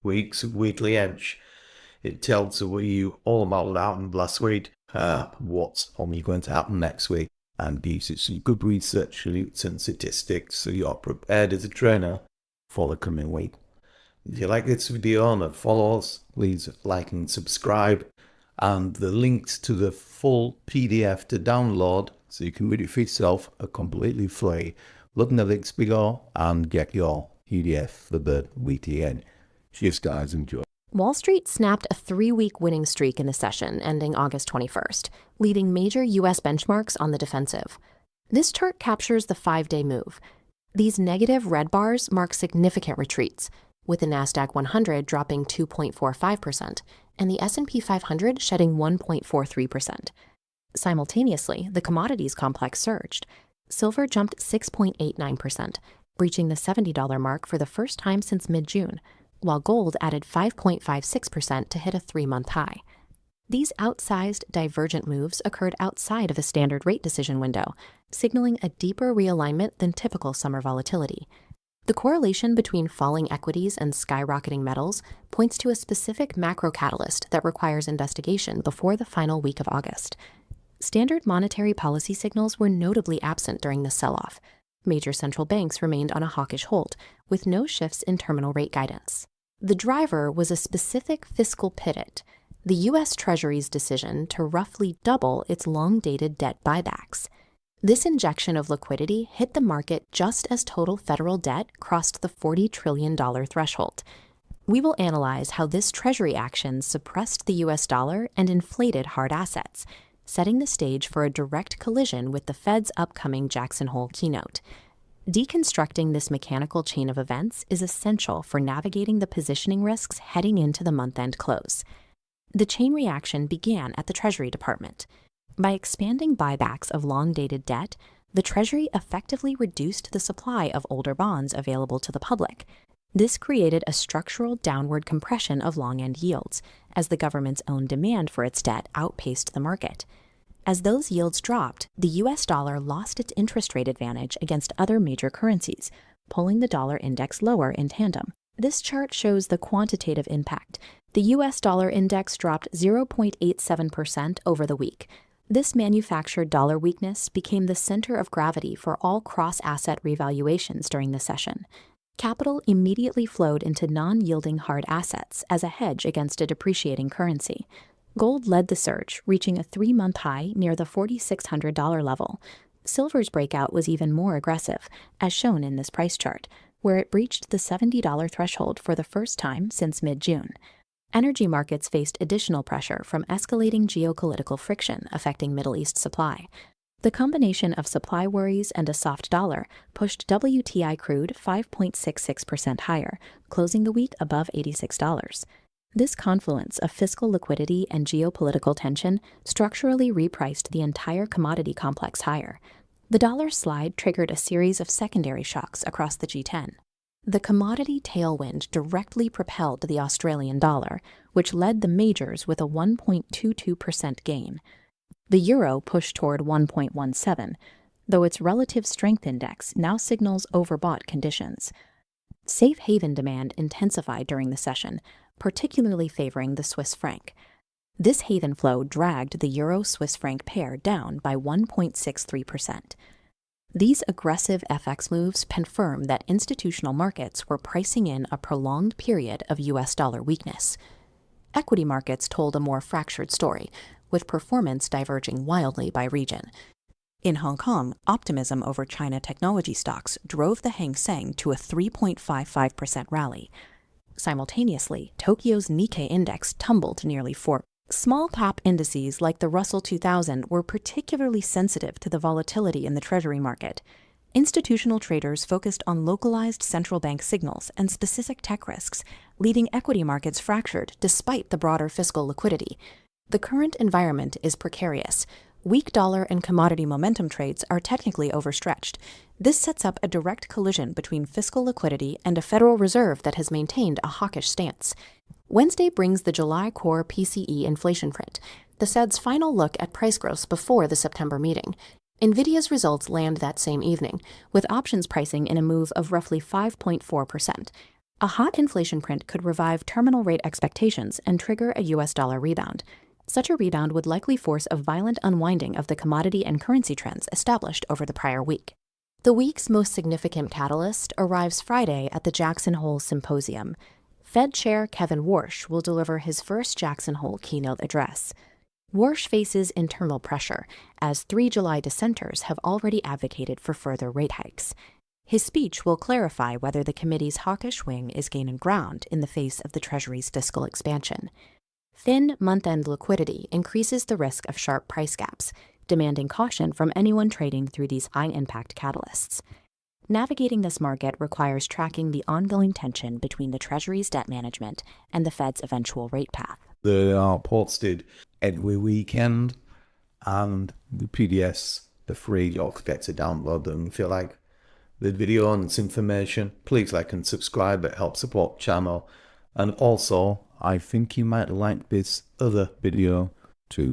week's weekly edge. It tells you all about what happened last week, what's only going to happen next week, and gives you some good research and statistics so you're prepared as a trader for the coming week. If you like this video and follow us, please like and subscribe, and the links to the full PDF to download so you can read it for yourself are completely free. Look at the links below and get your PDF for the weekly end. Cheers guys, enjoy. Wall Street snapped a 3-week winning streak in the session ending August 21st, leading major U.S. benchmarks on the defensive. This chart captures the 5-day move. These negative red bars mark significant retreats, with the Nasdaq 100 dropping 2.45% and the S&P 500 shedding 1.43%. Simultaneously, the commodities complex surged. Silver jumped 6.89%, breaching the $70 mark for the first time since mid-June, while gold added 5.56% to hit a 3-month high. These outsized, divergent moves occurred outside of the standard rate decision window, signaling a deeper realignment than typical summer volatility. The correlation between falling equities and skyrocketing metals points to a specific macro catalyst that requires investigation before the final week of August. Standard monetary policy signals were notably absent during the sell-off. Major central banks remained on a hawkish hold, with no shifts in terminal rate guidance. The driver was a specific fiscal pivot, the US Treasury's decision to roughly double its long-dated debt buybacks. This injection of liquidity hit the market just as total federal debt crossed the $40 trillion threshold. We will analyze how this Treasury action suppressed the US dollar and inflated hard assets, setting the stage for a direct collision with the Fed's upcoming Jackson Hole keynote. Deconstructing this mechanical chain of events is essential for navigating the positioning risks heading into the month-end close. The chain reaction began at the Treasury Department. By expanding buybacks of long-dated debt, the Treasury effectively reduced the supply of older bonds available to the public. This created a structural downward compression of long-end yields, as the government's own demand for its debt outpaced the market. As those yields dropped, the US dollar lost its interest rate advantage against other major currencies, pulling the dollar index lower in tandem. This chart shows the quantitative impact. The US dollar index dropped 0.87% over the week. This manufactured dollar weakness became the center of gravity for all cross-asset revaluations during the session. Capital immediately flowed into non-yielding hard assets as a hedge against a depreciating currency. Gold led the surge, reaching a 3-month high near the $4,600 level. Silver's breakout was even more aggressive, as shown in this price chart, where it breached the $70 threshold for the first time since mid-June. Energy markets faced additional pressure from escalating geopolitical friction affecting Middle East supply. The combination of supply worries and a soft dollar pushed WTI crude 5.66% higher, closing the week above $86. This confluence of fiscal liquidity and geopolitical tension structurally repriced the entire commodity complex higher. The dollar slide triggered a series of secondary shocks across the G10. The commodity tailwind directly propelled the Australian dollar, which led the majors with a 1.22% gain. The euro pushed toward 1.17, though its relative strength index now signals overbought conditions. Safe haven demand intensified during the session, particularly favoring the Swiss franc. This haven flow dragged the euro-Swiss franc pair down by 1.63%. These aggressive FX moves confirm that institutional markets were pricing in a prolonged period of US dollar weakness. Equity markets told a more fractured story, with performance diverging wildly by region. In Hong Kong, optimism over China technology stocks drove the Hang Seng to a 3.55% rally. Simultaneously, Tokyo's Nikkei index tumbled nearly 4%. Small cap indices like the Russell 2000 were particularly sensitive to the volatility in the Treasury market. Institutional traders focused on localized central bank signals and specific tech risks, leaving equity markets fractured despite the broader fiscal liquidity. The current environment is precarious. Weak dollar and commodity momentum trades are technically overstretched. This sets up a direct collision between fiscal liquidity and a Federal Reserve that has maintained a hawkish stance. Wednesday brings the July core PCE inflation print, the Fed's final look at price growth before the September meeting. NVIDIA's results land that same evening, with options pricing in a move of roughly 5.4%. A hot inflation print could revive terminal rate expectations and trigger a US dollar rebound. Such a rebound would likely force a violent unwinding of the commodity and currency trends established over the prior week. The week's most significant catalyst arrives Friday at the Jackson Hole Symposium. Fed Chair Kevin Warsh will deliver his first Jackson Hole keynote address. Warsh faces internal pressure, as 3 July dissenters have already advocated for further rate hikes. His speech will clarify whether the committee's hawkish wing is gaining ground in the face of the Treasury's fiscal expansion. Thin month-end liquidity increases the risk of sharp price gaps, demanding caution from anyone trading through these high-impact catalysts. Navigating this market requires tracking the ongoing tension between the Treasury's debt management and the Fed's eventual rate path. They are posted every weekend, and the PDFs are free. You don't forget to download them. If you like the video and its information, please like and subscribe. It helps support the channel. And also, I think you might like this other video too.